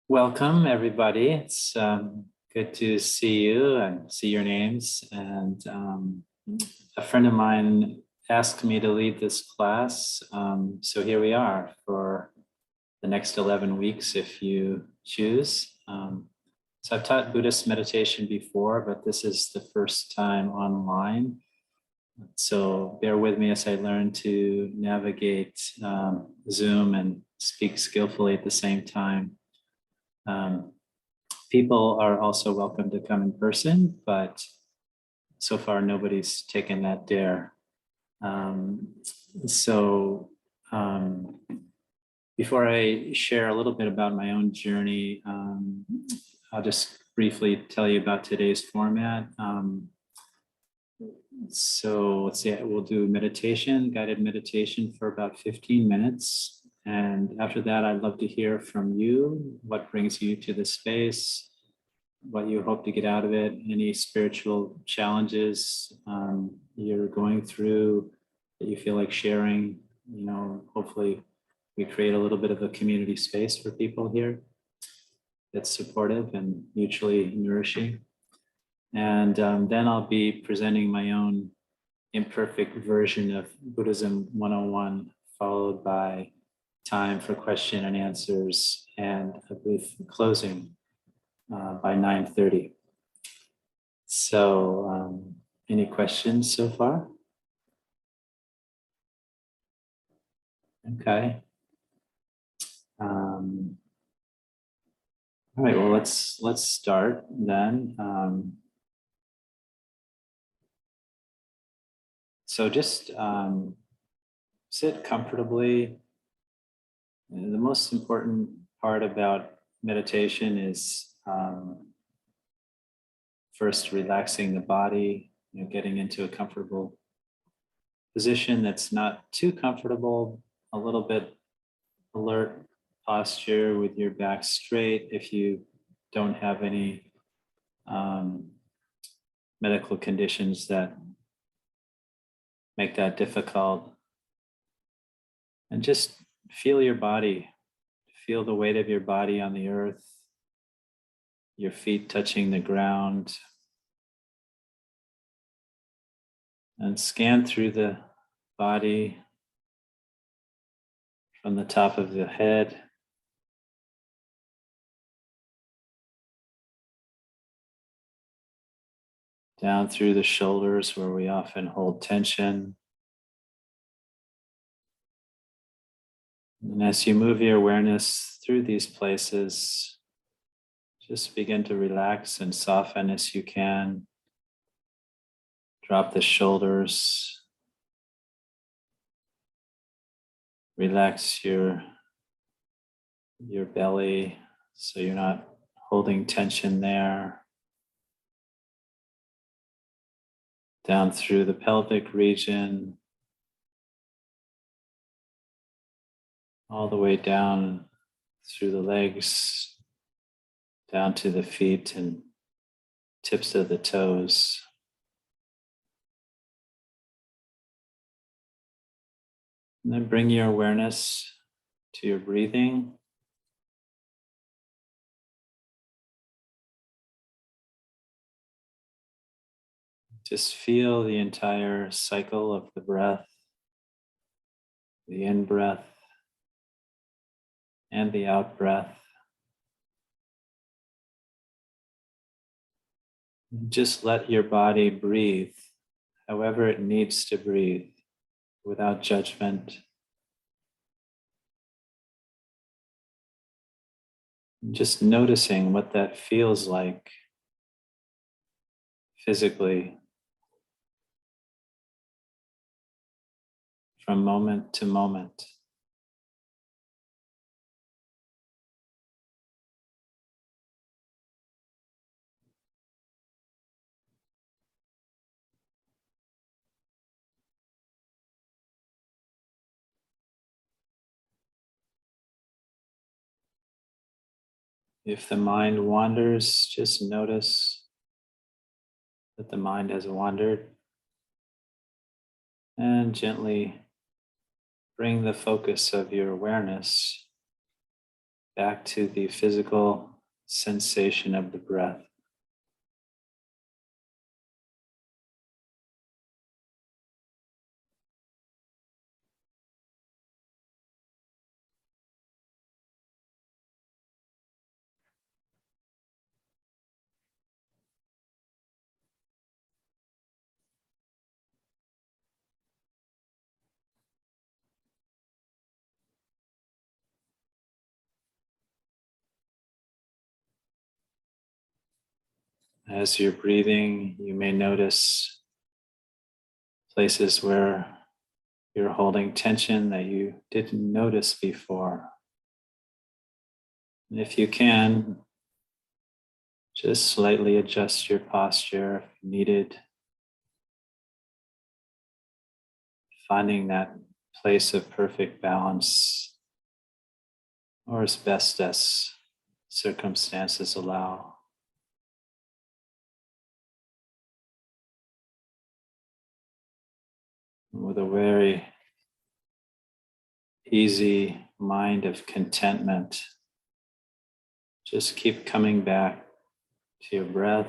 Welcome, everybody. It's good to see you and see your names. And a friend of mine asked me to lead this class. So here we are for the next 11 weeks, if you choose. So I've taught Buddhist meditation before, but this is the first time online. So bear with me as I learn to navigate Zoom and speak skillfully at the same time. People are also welcome to come in person, but so far nobody's taken that dare. Before I share a little bit about my own journey, I'll just briefly tell you about today's format. So let's see, we'll do meditation, guided meditation for about 15 minutes. And after that, I'd love to hear from you, what brings you to the space, what you hope to get out of it, any spiritual challenges you're going through that you feel like sharing. Hopefully we create a little bit of a community space for people here that's supportive and mutually nourishing. And then I'll be presenting my own imperfect version of Buddhism 101, followed by time for question and answers and a brief closing by 9:30. So any questions so far? Okay. All right, well, let's start then. So just sit comfortably. And the most important part about meditation is first relaxing the body, getting into a comfortable position that's not too comfortable, a little bit alert posture with your back straight if you don't have any medical conditions that make that difficult. And just feel your body, feel the weight of your body on the earth, your feet touching the ground, and scan through the body from the top of the head down through the shoulders where we often hold tension. And as you move your awareness through these places, just begin to relax and soften as you can. Drop the shoulders. Relax your belly so you're not holding tension there. Down through the pelvic region, all the way down through the legs, down to the feet and tips of the toes. And then bring your awareness to your breathing. Just feel the entire cycle of the breath, the in-breath and the out-breath. Just let your body breathe however it needs to breathe without judgment. Just noticing what that feels like physically from moment to moment. If the mind wanders, just notice that the mind has wandered and gently bring the focus of your awareness back to the physical sensation of the breath. As you're breathing, you may notice places where you're holding tension that you didn't notice before. And if you can, just slightly adjust your posture if needed, finding that place of perfect balance, or as best as circumstances allow. With a very easy mind of contentment, just keep coming back to your breath.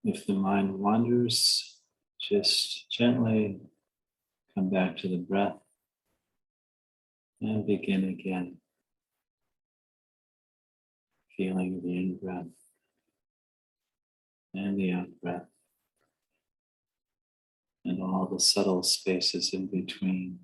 If the mind wanders, just gently come back to the breath and begin again, feeling the in-breath and the out-breath and all the subtle spaces in between.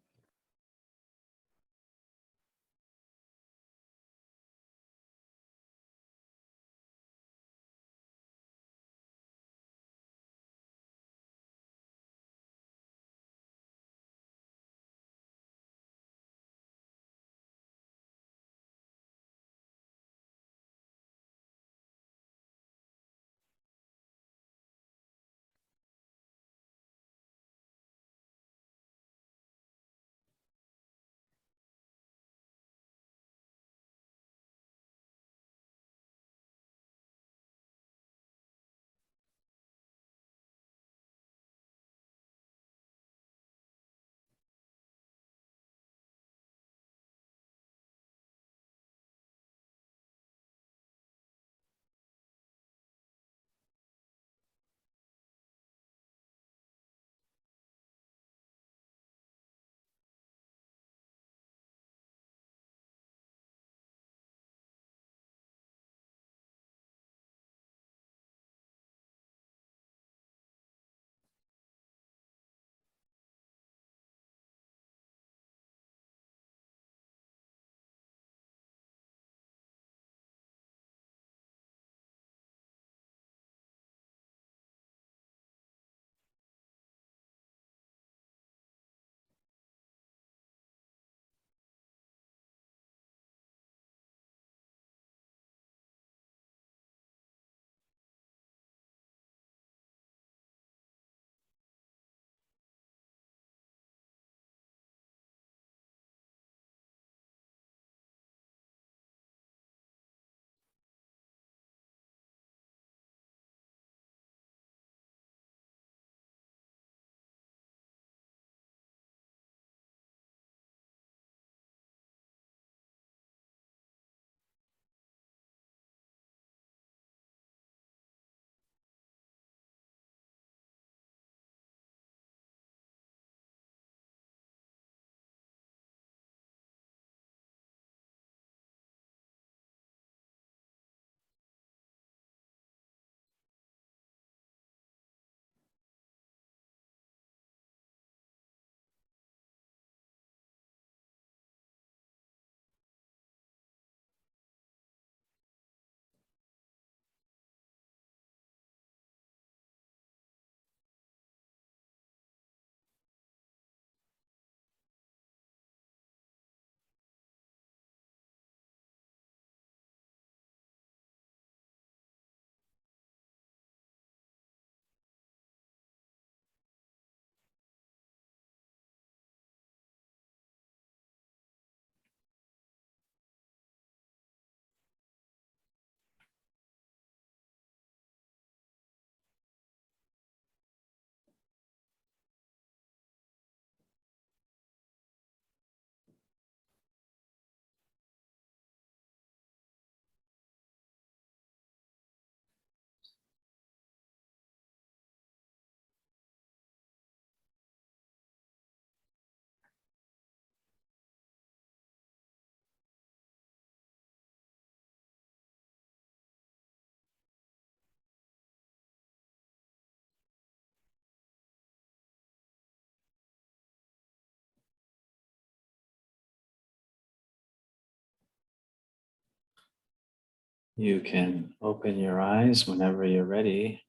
You can open your eyes whenever you're ready.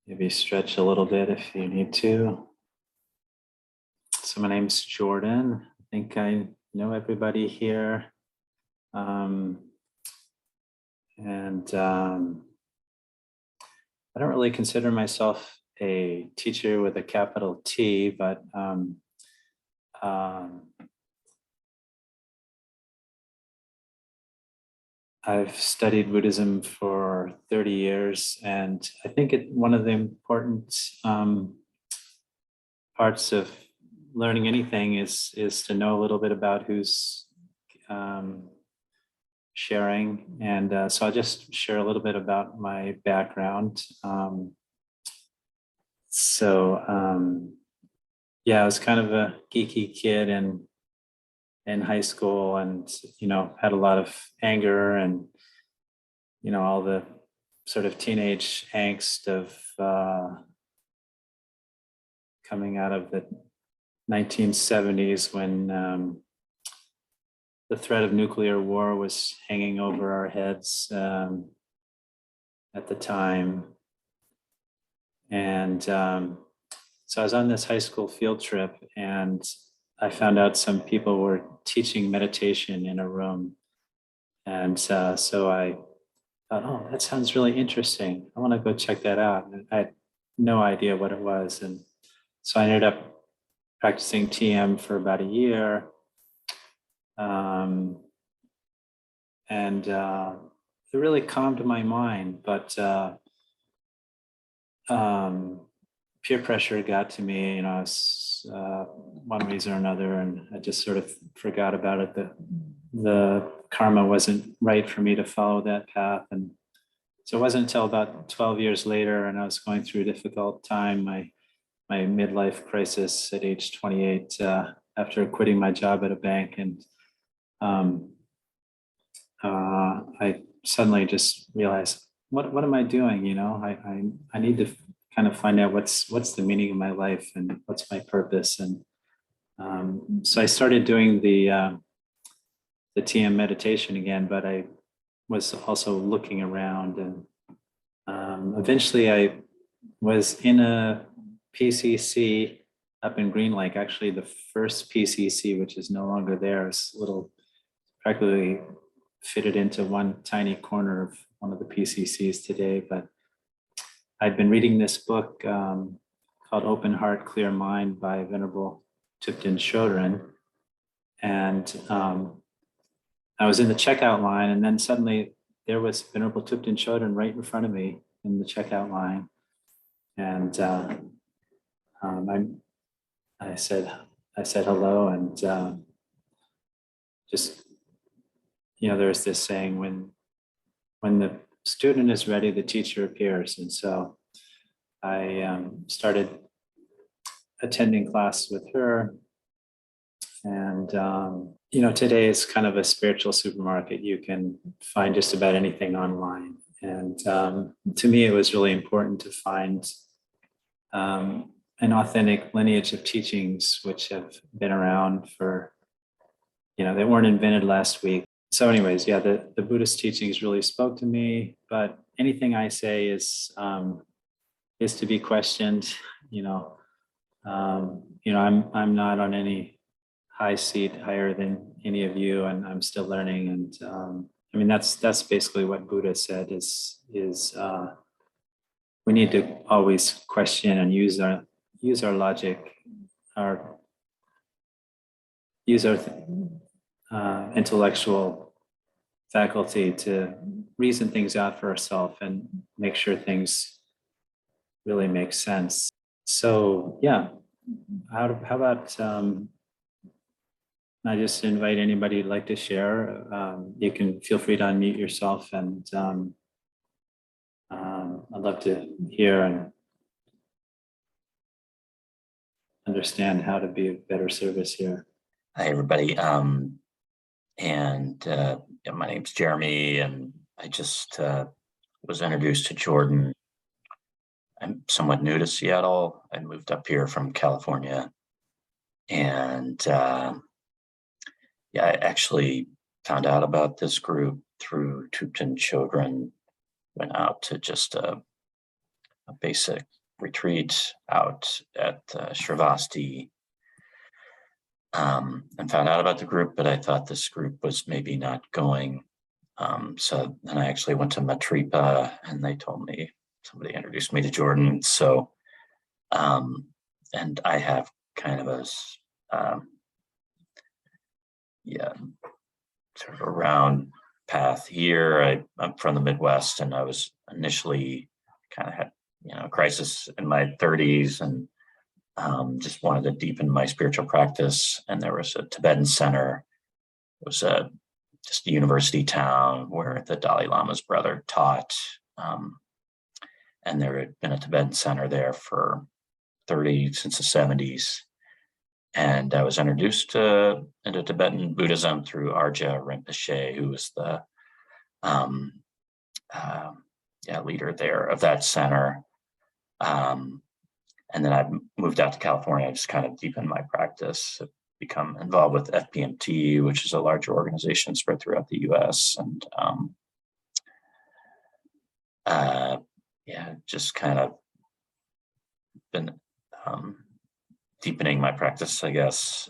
Maybe stretch a little bit if you need to. So my name's Jordan. I think I know everybody here. And I don't really consider myself a teacher with a capital T, but I've studied Buddhism for 30 years, and I think one of the important parts of learning anything is to know a little bit about who's sharing. And so I'll just share a little bit about my background. Yeah, I was kind of a geeky kid in high school, and had a lot of anger and all the sort of teenage angst of coming out of the 1970s when the threat of nuclear war was hanging over our heads at the time. And so I was on this high school field trip, and I found out some people were teaching meditation in a room. And so I thought, oh, that sounds really interesting. I want to go check that out. And I had no idea what it was. And so I ended up practicing TM for about a year. And it really calmed my mind, but peer pressure got to me, I was one reason or another, and I just sort of forgot about it. The karma wasn't right for me to follow that path. And so it wasn't until about 12 years later, and I was going through a difficult time, my midlife crisis at age 28, after quitting my job at a bank. And I suddenly just realized, what am I doing? I need to kind of find out what's the meaning of my life and what's my purpose. And so I started doing the TM meditation again, but I was also looking around, and eventually I was in a PCC up in Green Lake, actually the first PCC, which is no longer there. It's practically fitted into one tiny corner of one of the PCCs today. But I'd been reading this book called Open Heart, Clear Mind by Venerable Thupten Shodron. And I was in the checkout line, and then suddenly there was Venerable Thupten Shodron right in front of me in the checkout line. And I said hello, and just, there's this saying, when the student is ready, the teacher appears. And so I started attending class with her. And, today is kind of a spiritual supermarket. You can find just about anything online. And to me, it was really important to find an authentic lineage of teachings which have been around for, they weren't invented last week. So anyways, yeah, the Buddhist teachings really spoke to me, but anything I say is to be questioned. I'm not on any high seat higher than any of you, and I'm still learning. And that's basically what Buddha said is we need to always question and use our logic, use our intellectual faculty to reason things out for ourselves and make sure things really make sense. So yeah, how about I just invite anybody who'd like to share. You can feel free to unmute yourself, and I'd love to hear and understand how to be of better service here. Hi, everybody. My name's Jeremy, and I just was introduced to Jordan. I'm somewhat new to Seattle. I moved up here from California, and I actually found out about this group through Thupten Shodron. Went out to just a basic retreat out at Shravasti, and found out about the group, but I thought this group was maybe not going. So then I actually went to Matripa, and they told me, somebody introduced me to Jordan. So, and I have kind of a, sort of a round path here. I'm from the Midwest, and I was initially kind of had, a crisis in my 30s, and just wanted to deepen my spiritual practice. And there was a Tibetan center. It was a just a university town where the Dalai Lama's brother taught. And there had been a Tibetan center there since the 70s. And I was introduced into Tibetan Buddhism through Arja Rinpoche, who was the leader there of that center. And then I moved out to California. I just kind of deepened my practice, become involved with FPMT, which is a larger organization spread throughout the US. And just kind of been deepening my practice, I guess,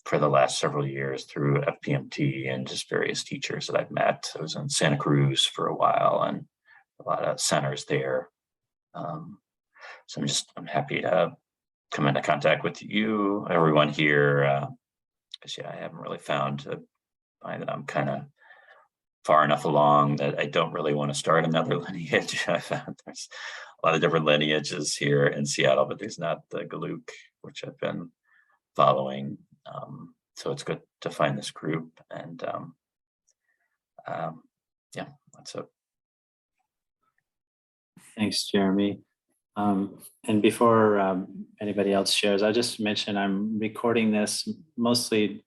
for the last several years through FPMT and just various teachers that I've met. I was in Santa Cruz for a while and a lot of centers there. So I'm happy to come into contact with you, everyone here, because I haven't really find that I'm kind of far enough along that I don't really want to start another lineage. I found there's a lot of different lineages here in Seattle, but there's not the Galuk, which I've been following. So it's good to find this group, and that's it. Thanks, Jeremy. And before anybody else shares, I just mentioned I'm recording this mostly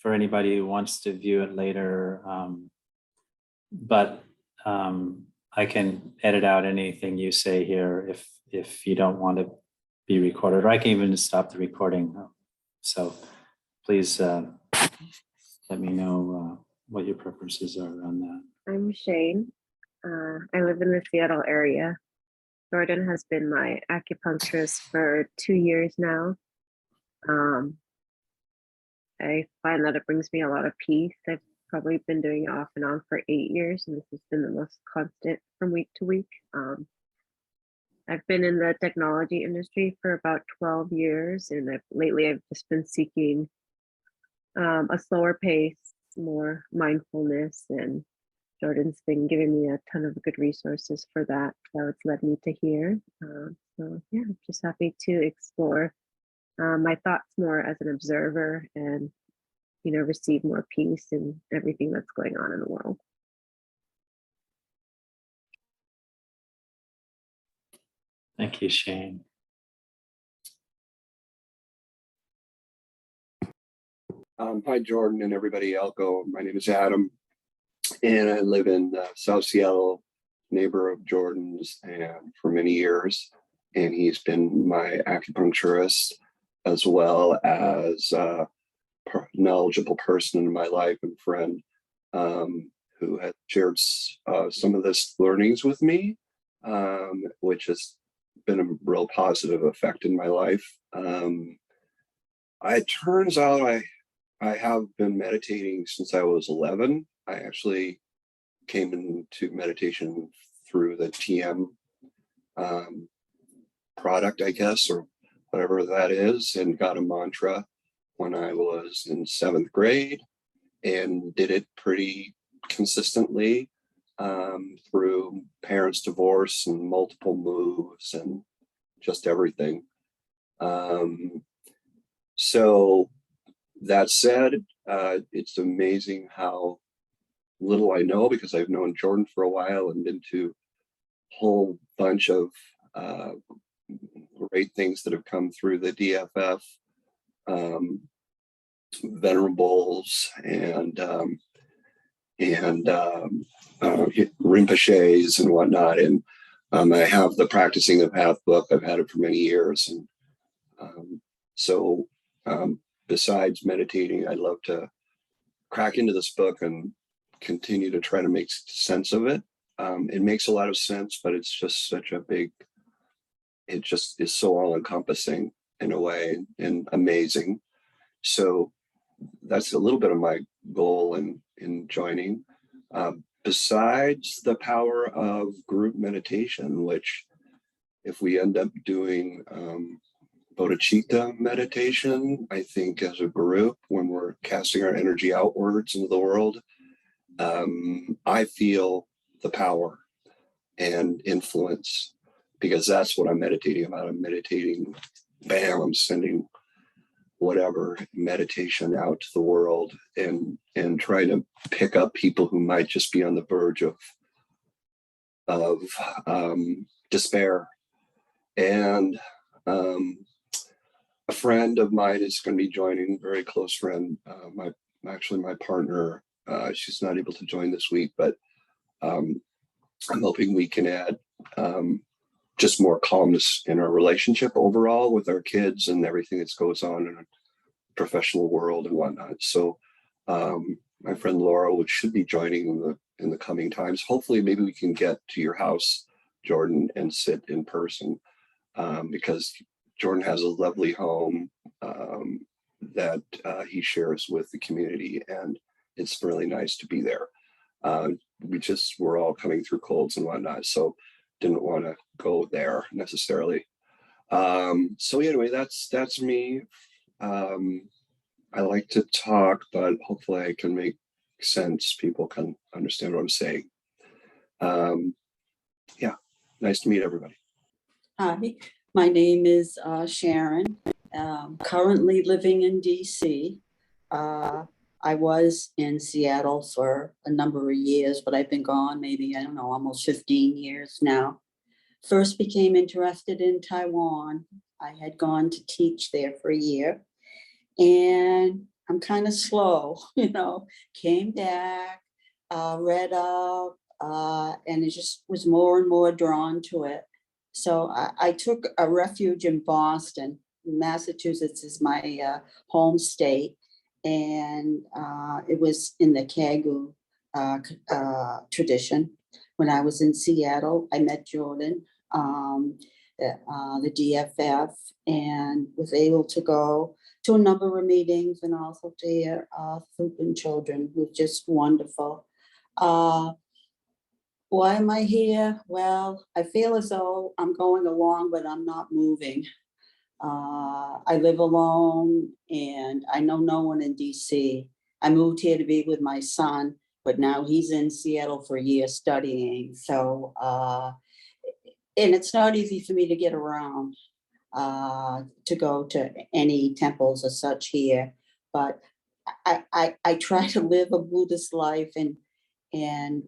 for anybody who wants to view it later, but I can edit out anything you say here if you don't want to be recorded, or I can even stop the recording. So please let me know what your preferences are on that. I'm Shayne. I live in the Seattle area. Jordan has been my acupuncturist for 2 years now. I find that it brings me a lot of peace. I've probably been doing it off and on for 8 years, and this has been the most constant from week to week. I've been in the technology industry for about 12 years, and lately I've just been seeking a slower pace, more mindfulness, and Jordan's been giving me a ton of good resources for that. So it's led me to here. So yeah, I'm just happy to explore my thoughts more as an observer and, receive more peace in everything that's going on in the world. Thank you, Shayne. Hi, Jordan and everybody else. My name is Adam, and I live in South Seattle, neighbor of Jordan's, and for many years. And he's been my acupuncturist as well as a knowledgeable person in my life and friend who has shared some of this learnings with me, which has been a real positive effect in my life. It turns out I have been meditating since I was 11. I actually came into meditation through the TM product, I guess, or whatever that is, and got a mantra when I was in 7th grade and did it pretty consistently through parents' divorce and multiple moves and just everything. So that said, it's amazing how little I know, because I've known Jordan for a while and been to a whole bunch of great things that have come through the DFF, venerables and Rinpoches and whatnot. And I have the Practicing the Path book. I've had it for many years. And so besides meditating, I'd love to crack into this book and continue to try to make sense of it. It makes a lot of sense, but it's just such a big, it just is so all encompassing in a way and amazing. So that's a little bit of my goal in joining. Besides the power of group meditation, which if we end up doing bodhicitta meditation, I think as a group, when we're casting our energy outwards into the world, I feel the power and influence, because that's what I'm meditating about. I'm meditating, bam, I'm sending whatever meditation out to the world, and try to pick up people who might just be on the verge of despair. And a friend of mine is going to be joining, very close friend, my partner. She's not able to join this week, but I'm hoping we can add just more calmness in our relationship overall with our kids and everything that goes on in a professional world and whatnot. So my friend Laura should be joining in the coming times. Hopefully, maybe we can get to your house, Jordan, and sit in person, because Jordan has a lovely home that he shares with the community, and it's really nice to be there. We're all coming through colds and whatnot, so didn't want to go there necessarily. So anyway, that's me. I like to talk, but hopefully I can make sense. People can understand what I'm saying. Yeah, nice to meet everybody. Hi, my name is Sharyn. Currently living in DC. I was in Seattle for a number of years, but I've been gone maybe, I don't know, almost 15 years now. First became interested in Taiwan. I had gone to teach there for a year, and I'm kind of slow, came back, read up, and it just was more and more drawn to it. So I took a refuge in Boston. Massachusetts is my home state, and it was in the Kagu tradition. When I was in Seattle, I met Jordan, the DFF, and was able to go to a number of meetings and also to hear Thupin children, who was just wonderful. Why am I here? Well, I feel as though I'm going along, but I'm not moving. I live alone, and I know no one in DC. I moved here to be with my son, but now he's in Seattle for a year studying. So, and it's not easy for me to get around, to go to any temples or such here. But I try to live a Buddhist life and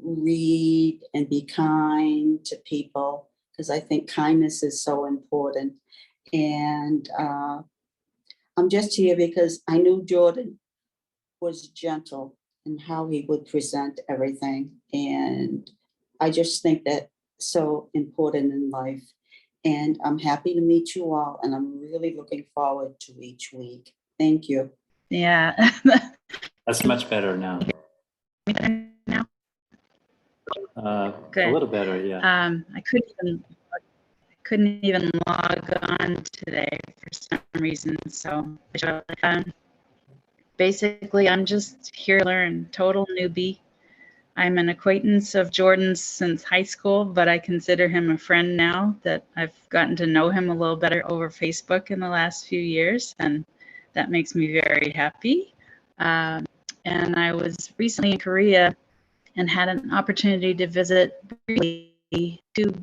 read and be kind to people, because I think kindness is so important. And I'm just here because I knew Jordan was gentle in how he would present everything. And I just think that's so important in life. And I'm happy to meet you all, and I'm really looking forward to each week. Thank you. Yeah. That's much better now. Good. A little better, yeah. I couldn't even log on today for some reason. So basically, I'm just here to learn, total newbie. I'm an acquaintance of Jordan's since high school, but I consider him a friend now that I've gotten to know him a little better over Facebook in the last few years, and that makes me very happy. And I was recently in Korea and had an opportunity to visit 2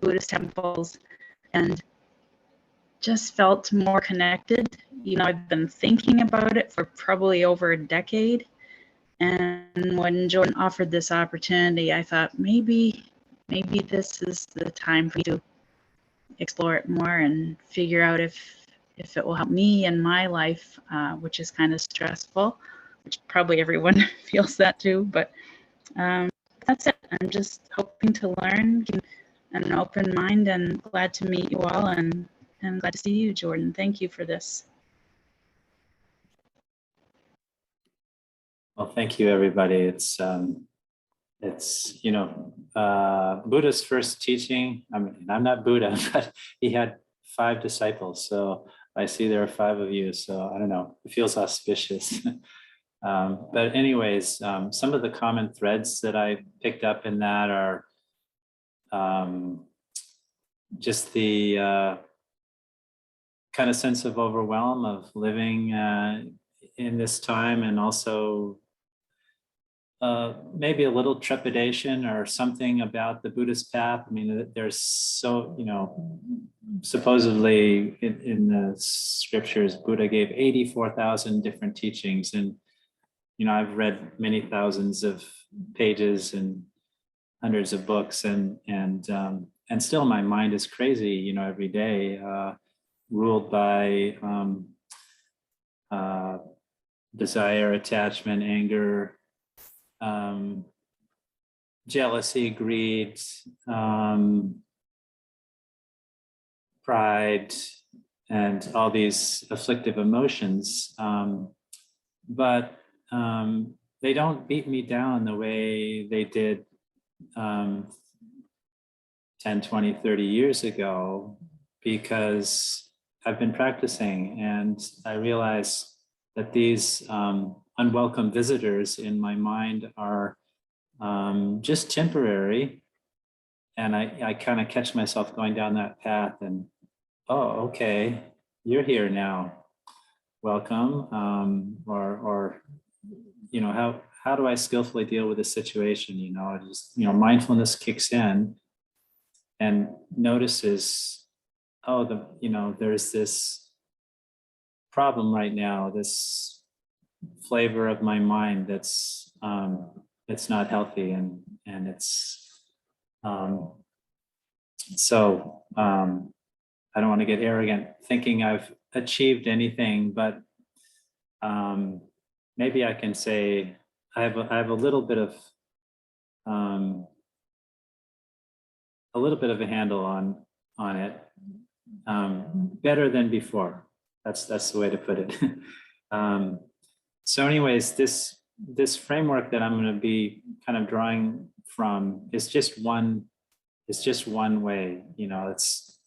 Buddhist temples, and just felt more connected. I've been thinking about it for probably over a decade. And when Jordan offered this opportunity, I thought maybe this is the time for me to explore it more and figure out if it will help me in my life, which is kind of stressful, which probably everyone feels that too. But that's it. I'm just hoping to learn, an open mind, and glad to meet you all, and glad to see you, Jordan. Thank you for this. Well, thank you, everybody. It's Buddha's first teaching. I mean, I'm not Buddha, but he had 5 disciples. So I see there are 5 of you. So I don't know, it feels auspicious. But anyways, some of the common threads that I picked up in that are just the kind of sense of overwhelm of living in this time, and also maybe a little trepidation or something about the Buddhist path. I mean, there's supposedly in the scriptures, Buddha gave 84,000 different teachings. And, I've read many thousands of pages and hundreds of books, and still my mind is crazy, every day, ruled by desire, attachment, anger, jealousy, greed, pride, and all these afflictive emotions. But they don't beat me down the way they did 10, 20, 30 years ago, because I've been practicing, and I realize that these unwelcome visitors in my mind are just temporary. And I kind of catch myself going down that path, and, oh, okay, you're here now. Welcome. Or how do I skillfully deal with this situation? Mindfulness kicks in and notices, oh, there's this problem right now, this flavor of my mind that's it's not healthy, and it's so I don't want to get arrogant thinking I've achieved anything, but maybe I can say I have a little bit of a handle on it, better than before. That's the way to put it. So anyways, this framework that I'm going to be kind of drawing from is just one way.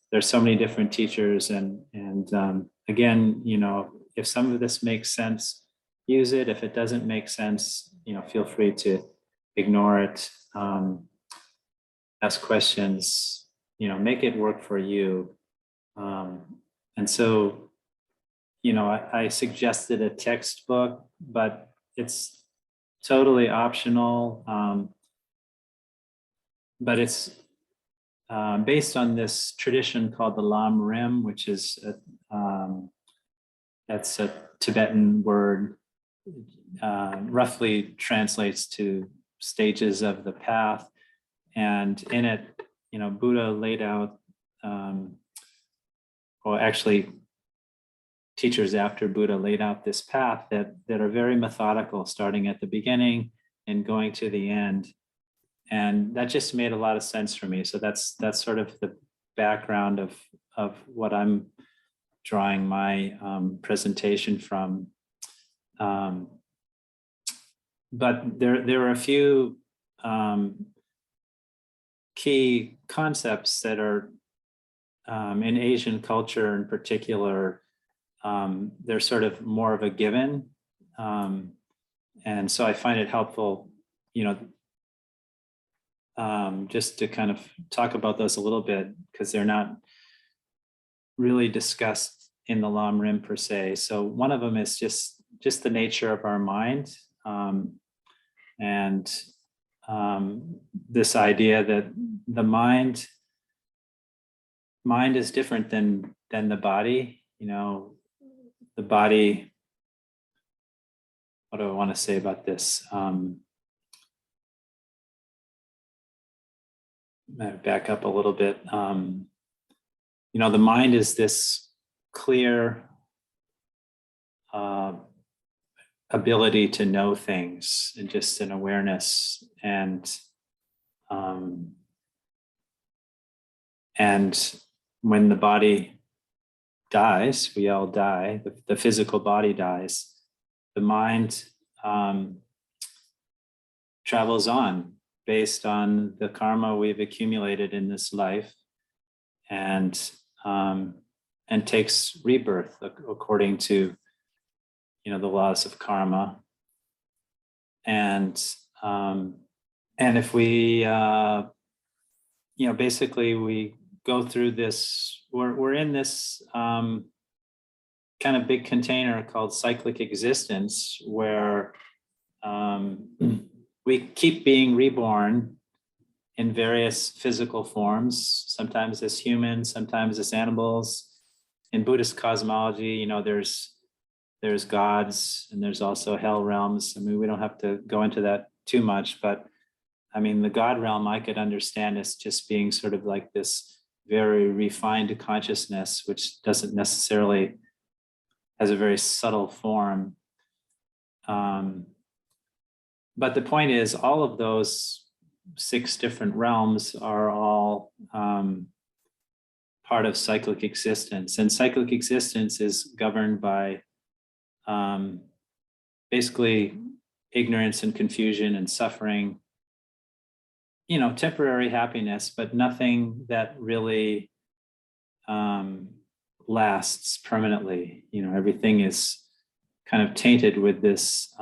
There's so many different teachers, and again, if some of this makes sense, use it. If it doesn't make sense, feel free to ignore it. Ask questions, make it work for you. And so, I suggested a textbook, but it's totally optional. But it's based on this tradition called the Lam Rim, which is that's a Tibetan word, roughly translates to stages of the path. And in it, Buddha laid out, actually teachers after Buddha laid out this path that are very methodical, starting at the beginning and going to the end. And that just made a lot of sense for me. So that's sort of the background of what I'm drawing my presentation from. But there are a few key concepts that are in Asian culture in particular. They're sort of more of a given. And so I find it helpful, just to kind of talk about those a little bit, because they're not really discussed in the Lam Rim per se. So one of them is just the nature of our mind, and this idea that the mind is different than the body. The body. What do I want to say about this? Back up a little bit. The mind is this clear ability to know things, and just an awareness, and when the body dies, we all die, the physical body dies, the mind travels on based on the karma we've accumulated in this life, and takes rebirth according to the laws of karma. And if we basically we go through this, we're in this kind of big container called cyclic existence, where we keep being reborn in various physical forms, sometimes as humans, sometimes as animals. In Buddhist cosmology, you know, there's gods and there's also hell realms. I mean, we don't have to go into that too much, but I mean, the God realm I could understand as just being sort of like this very refined consciousness, which doesn't necessarily has a very subtle form. But the point is, all of those 6 different realms are all part of cyclic existence, and cyclic existence is governed by basically ignorance and confusion and suffering, you know, temporary happiness, but nothing that really lasts permanently. You know, everything is kind of tainted with this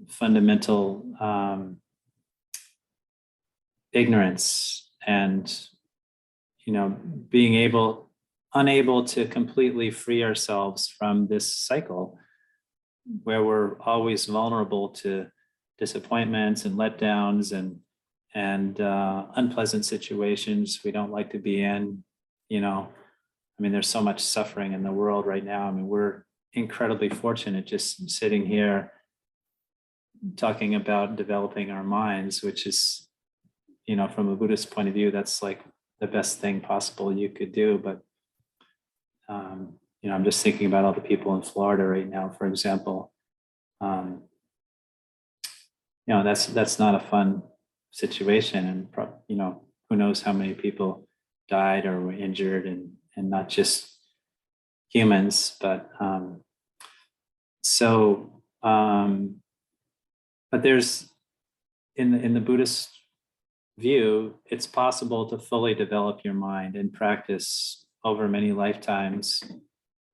fundamental ignorance, and, you know, being unable to completely free ourselves from this cycle where we're always vulnerable to disappointments and letdowns and unpleasant situations we don't like to be in. You know, I mean, there's so much suffering in the world right now. I mean, we're incredibly fortunate just sitting here talking about developing our minds, which is, you know, from a Buddhist point of view, that's like the best thing possible you could do. But you know, I'm just thinking about all the people in Florida right now, for example. You know, that's not a fun situation, and you know, who knows how many people died or were injured, and not just humans, but but there's in the Buddhist view, it's possible to fully develop your mind and practice over many lifetimes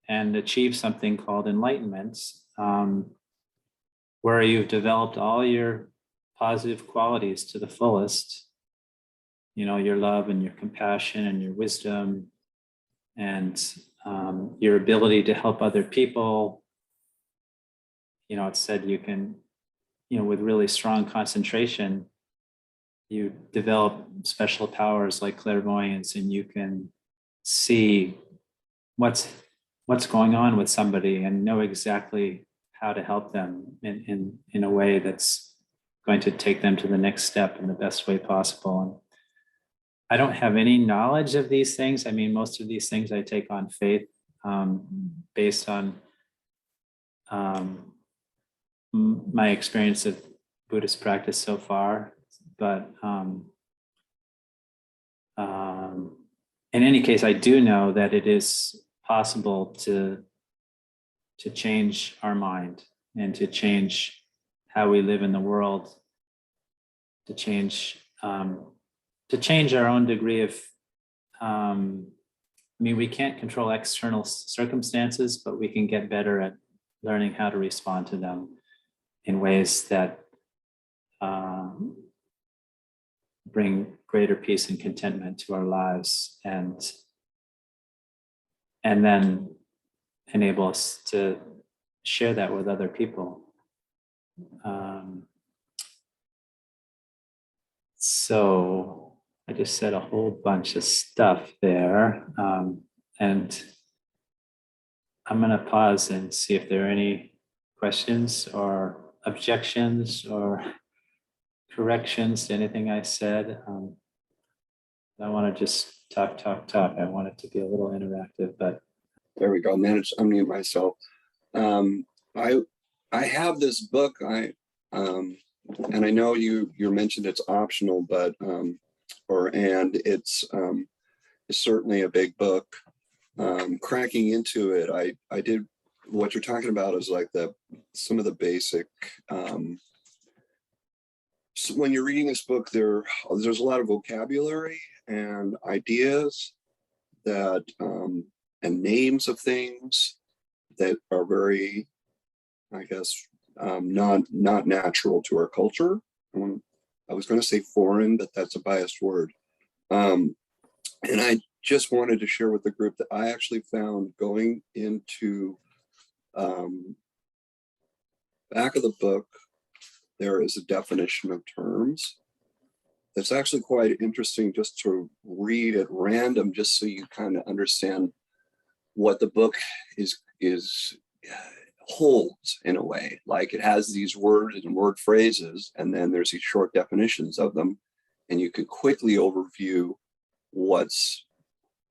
and achieve something called enlightenment, where you've developed all your positive qualities to the fullest. You know, your love and your compassion and your wisdom and your ability to help other people. You know, it's said you can, you know, with really strong concentration, you develop special powers like clairvoyance, and you can see what's going on with somebody and know exactly how to help them in a way that's going to take them to the next step in the best way possible. And I don't have any knowledge of these things. I mean, most of these things I take on faith, based on my experience of Buddhist practice so far. But in any case, I do know that it is possible to change our mind and to change how we live in the world, to change our own degree of, I mean, we can't control external circumstances, but we can get better at learning how to respond to them in ways that bring greater peace and contentment to our lives, and then enable us to share that with other people. So I just said a whole bunch of stuff there, and I'm going to pause and see if there are any questions or objections or corrections to anything I said. I want to just talk. I want it to be a little interactive, but There we go. Managed to unmute myself. I have this book. And I know you mentioned it's optional, but it's certainly a big book. Cracking into it, I did what you're talking about is like some of the basic. So when you're reading this book, there's a lot of vocabulary and ideas that and names of things that are very, I guess, not natural to our culture. I was going to say foreign, but that's a biased word. And I just wanted to share with the group that I actually found going into back of the book, there is a definition of terms it's actually quite interesting just to read at random, just so you kind of understand what the book is holds in a way. Like it has these words and word phrases, and then there's these short definitions of them, and you can quickly overview what's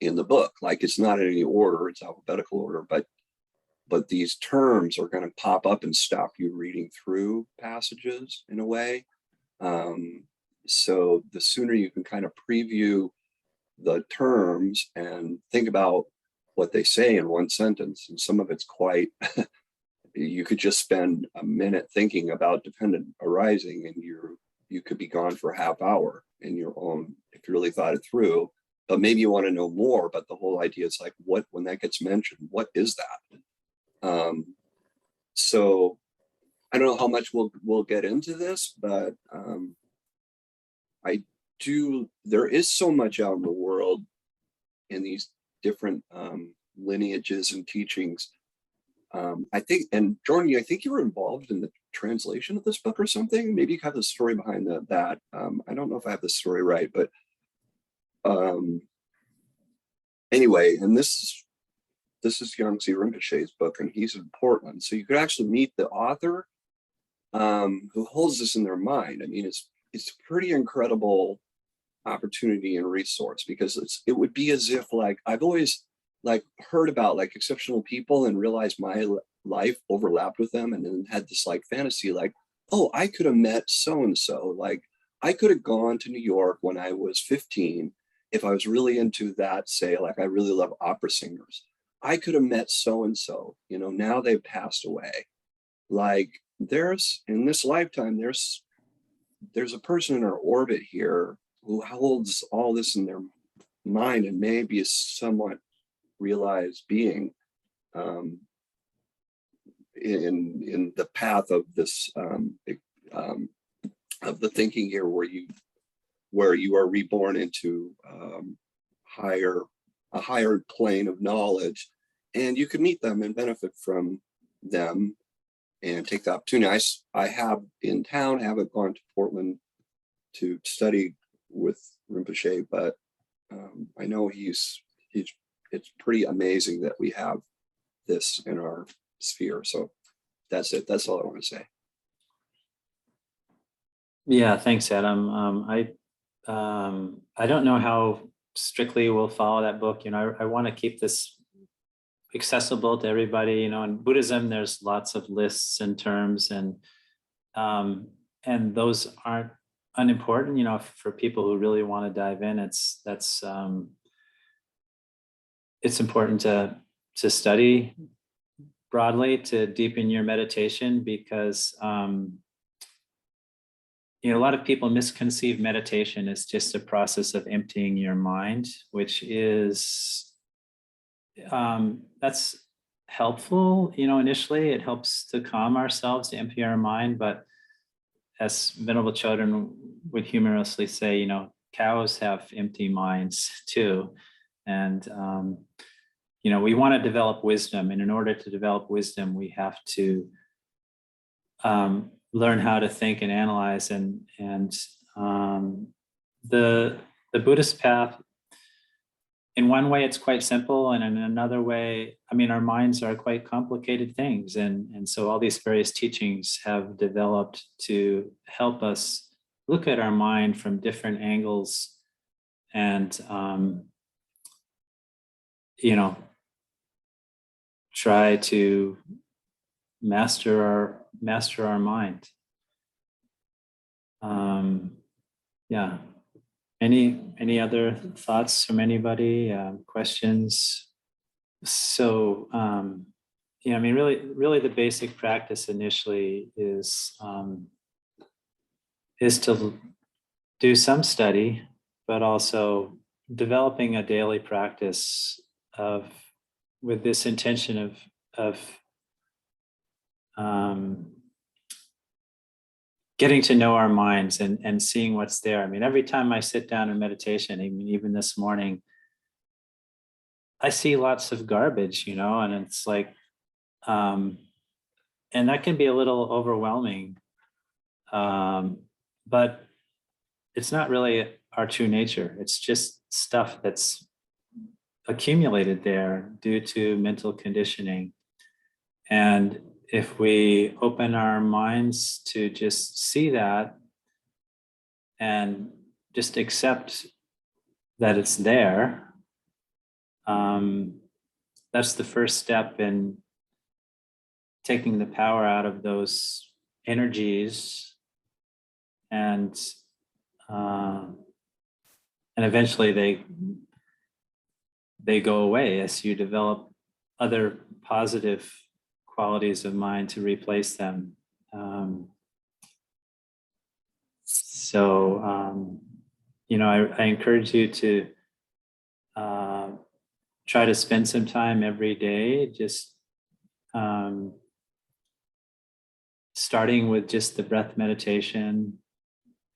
in the book. Like it's not in any order, it's alphabetical order, but these terms are going to pop up and stop you reading through passages in a way. So the sooner you can kind of preview the terms and think about what they say in one sentence, and some of it's quite, you could just spend a minute thinking about dependent arising, and you could be gone for a half hour in your own, if you really thought it through. But maybe you want to know more, but the whole idea is like, what, when that gets mentioned, what is that? So I don't know how much we'll get into this, but there is so much out in the world in these different lineages and teachings. I think, and Jordan, I think you were involved in the translation of this book or something. Maybe you have the story behind that. I don't know if I have the story right, but anyway, and this is Yangtze Rinpoche's book, and he's in Portland. So you could actually meet the author who holds this in their mind. I mean, it's a pretty incredible opportunity and resource, because it would be as if, like, I've always like heard about like exceptional people and realized my life overlapped with them, and then had this like fantasy like, oh, I could have met so and so. Like I could have gone to New York when I was 15 if I was really into that. Say like I really love opera singers. I could have met so and so. You know, now they've passed away. Like there's, in this lifetime, there's a person in our orbit here who holds all this in their mind and may be a somewhat realized being in the path of this of the thinking here, where you are reborn into a higher plane of knowledge, and you can meet them and benefit from them and take the opportunity. I have in town, haven't gone to Portland to study with Rinpoche, but I know it's pretty amazing that we have this in our sphere. So that's it. That's all I want to say. Yeah, thanks, Adam. I don't know how strictly we'll follow that book. You know, I want to keep this accessible to everybody. You know, in Buddhism, there's lots of lists and terms, and those aren't unimportant. You know, for people who really want to dive in, it's important to study broadly, to deepen your meditation, because you know, a lot of people misconceive meditation as just a process of emptying your mind, which is that's helpful. You know, initially it helps to calm ourselves, to empty our mind, but as Venerable Chodron would humorously say, you know, cows have empty minds too. And you know, we want to develop wisdom, and in order to develop wisdom, we have to learn how to think and analyze. And the Buddhist path, in one way, it's quite simple, and in another way, I mean, our minds are quite complicated things, and so all these various teachings have developed to help us look at our mind from different angles, and you know, try to master our mind. Yeah. Any other thoughts from anybody? Questions? So yeah, I mean, really, the basic practice initially is to do some study, but also developing a daily practice with this intention of getting to know our minds and seeing what's there. I mean, every time I sit down in meditation, even this morning, I see lots of garbage, you know, and it's like, and that can be a little overwhelming. But it's not really our true nature. It's just stuff that's accumulated there due to mental conditioning. And if we open our minds to just see that and just accept that it's there, that's the first step in taking the power out of those energies, and eventually they go away as you develop other positive qualities of mind to replace them. I encourage you to try to spend some time every day, just starting with just the breath meditation.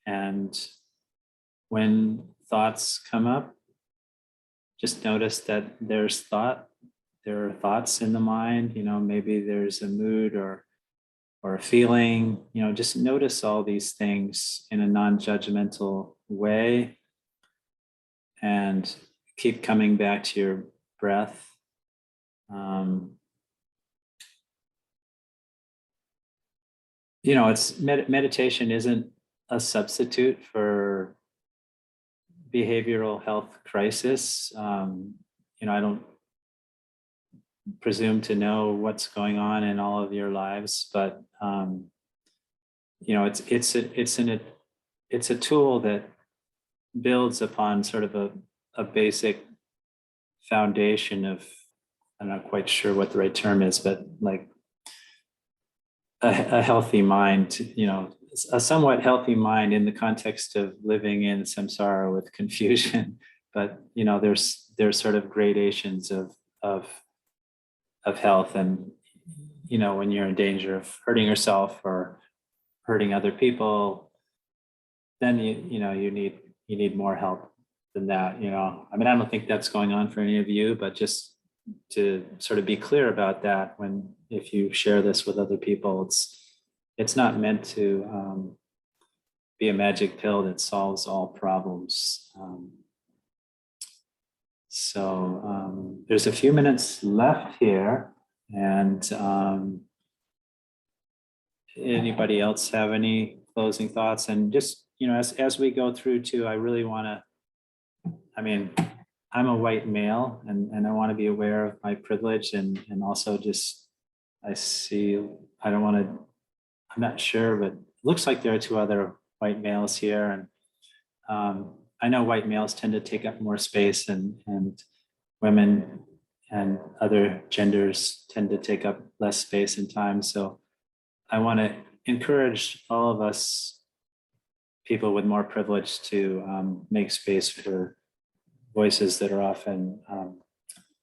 And when thoughts come up, just notice that there are thoughts in the mind, maybe there's a mood or a feeling, just notice all these things in a non-judgmental way and keep coming back to your breath. Meditation isn't a substitute for behavioral health crisis. I don't presume to know what's going on in all of your lives, but it's a tool that builds upon sort of a basic foundation of, I'm not quite sure what the right term is, but like a healthy mind, a somewhat healthy mind in the context of living in samsara with confusion. But there's sort of gradations of health, and when you're in danger of hurting yourself or hurting other people, then you need more help than that. I don't think that's going on for any of you, but just to sort of be clear about that, if you share this with other people, it's not meant to be a magic pill that solves all problems. There's a few minutes left here, and anybody else have any closing thoughts? And just as we go through too, I really want to, I'm a white male, and I want to be aware of my privilege, and also just, I'm not sure, but it looks like there are two other white males here. And I know white males tend to take up more space, and women and other genders tend to take up less space and time. So I want to encourage all of us, people with more privilege, to make space for voices that are often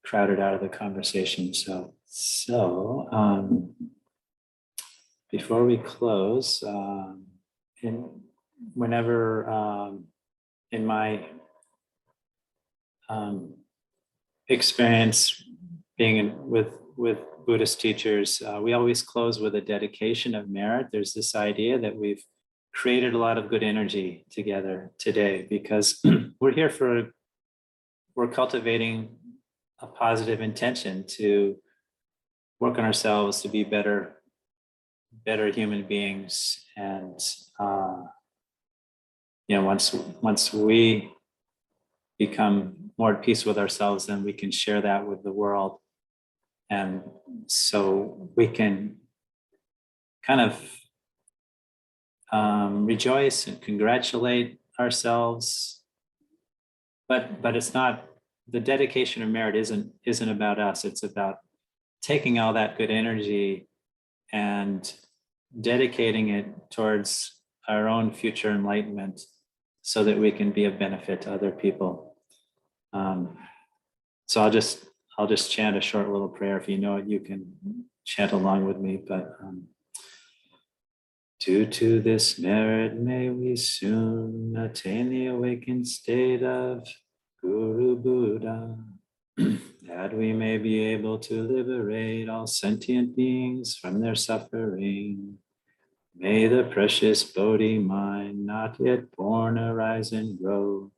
crowded out of the conversation. So before we close, whenever in my experience being with Buddhist teachers, we always close with a dedication of merit. There's this idea that we've created a lot of good energy together today because we're cultivating a positive intention to work on ourselves to be better human beings. And once we become more at peace with ourselves, then we can share that with the world. And so we can kind of rejoice and congratulate ourselves, but it's not, the dedication of merit isn't about us. It's about taking all that good energy and dedicating it towards our own future enlightenment so that we can be of benefit to other people. So I'll just chant a short little prayer. If you know it, you can chant along with me. But due to this merit, may we soon attain the awakened state of Guru Buddha, that we may be able to liberate all sentient beings from their suffering. May the precious Bodhi mind, not yet born, arise and grow.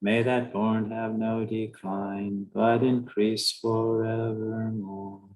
May that born have no decline, but increase forevermore.